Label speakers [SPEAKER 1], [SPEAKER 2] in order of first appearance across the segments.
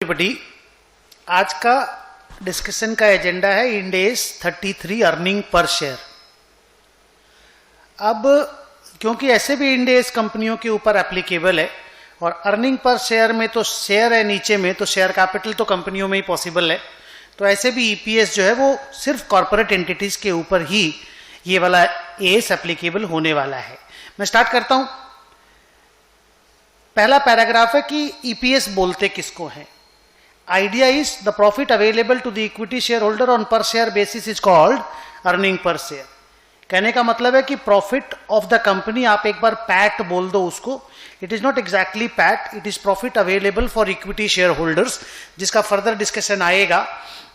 [SPEAKER 1] बड़ी आज का डिस्कशन का एजेंडा है Ind AS 33 earning per share. अब क्योंकि ऐसे भी इंड एज कंपनियों के ऊपर एप्लीकेबल है और अर्निंग पर शेयर में तो शेयर है नीचे में, तो शेयर कैपिटल तो कंपनियों में ही पॉसिबल है, तो ऐसे भी ईपीएस जो है वो सिर्फ कॉर्पोरेट एंटिटीज के ऊपर ही ये वाला एस एप्लीकेबल होने वाला है। मैं स्टार्ट करता हूं। पहला पैराग्राफ है कि ईपीएस बोलते किसको है। Idea is the profit available to the equity share holder on per share basis is called earning per share. कहने का मतलब है कि प्रॉफिट ऑफ द कंपनी, आप एक बार पैट बोल दो उसको, it is not exactly PAT, it is profit available for equity share holders, जिसका फर्दर डिस्कशन आएगा।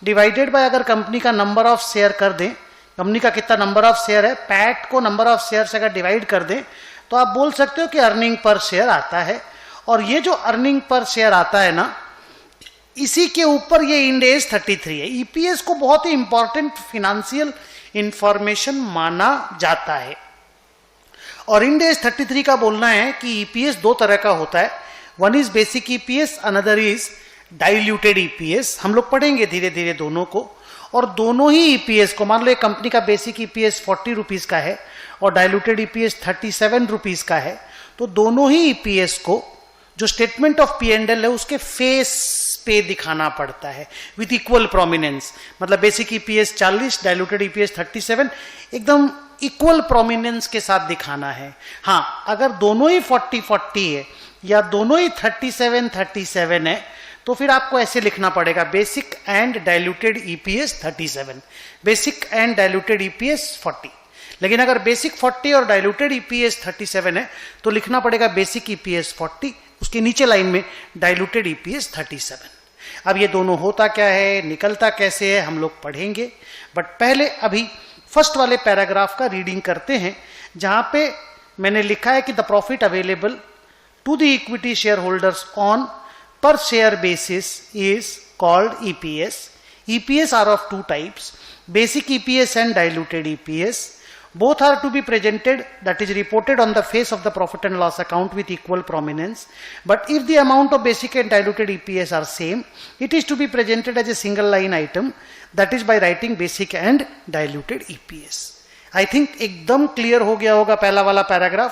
[SPEAKER 1] डिवाइडेड बाय अगर कंपनी का नंबर ऑफ शेयर कर दें, कंपनी का कितना नंबर ऑफ शेयर है, पैट को नंबर ऑफ शेयर से अगर डिवाइड कर दें तो आप बोल सकते हो कि अर्निंग पर शेयर आता है। और ये जो अर्निंग पर शेयर आता है ना, इसी के ऊपर ये इंड एज 33 है। ईपीएस को बहुत ही इंपॉर्टेंट फिनेंशियल इंफॉर्मेशन माना जाता है और इंड एज 33 का बोलना है कि ईपीएस दो तरह का होता है। One is basic EPS, another is diluted EPS. हम लोग पढ़ेंगे धीरे धीरे दोनों को। और दोनों ही ईपीएस को, मान लो एक कंपनी का बेसिक ईपीएस 40 रुपीज का है और डाइल्यूटेड ईपीएस 37 रुपीज का है, तो दोनों ही ईपीएस को जो statement of P and L है उसके फेस पे दिखाना पड़ता है विथ इक्वल प्रोमिनेंस। मतलब बेसिक ईपीएस 40, डाइल्यूटेड ईपीएस 37, एकदम इक्वल प्रोमिनेंस के साथ दिखाना है। हाँ, अगर दोनों ही 40-40 है या दोनों ही 37-37 है तो फिर आपको ऐसे लिखना पड़ेगा basic and diluted EPS 37, basic and diluted EPS 40। लेकिन अगर बेसिक 40 और डाइल्यूटेड ईपीएस 37 है तो लिखना पड़ेगा बेसिक ईपीएस 40, उसके नीचे लाइन में डाइल्यूटेड ईपीएस 37। अब ये दोनों होता क्या है, निकलता कैसे है, हम लोग पढ़ेंगे। बट पहले अभी फर्स्ट वाले पैराग्राफ का रीडिंग करते हैं, जहां पे मैंने लिखा है कि the profit available to the equity share holders on per share basis is called EPS. EPS are of two types, basic EPS and diluted EPS. Both are to be presented, that is reported on the face of the profit and loss account with equal prominence. But if the amount of basic and diluted EPS are same, it is to be presented as a single line item, that is by writing basic and diluted EPS. I think एकदम clear हो गया होगा पहला वाला paragraph.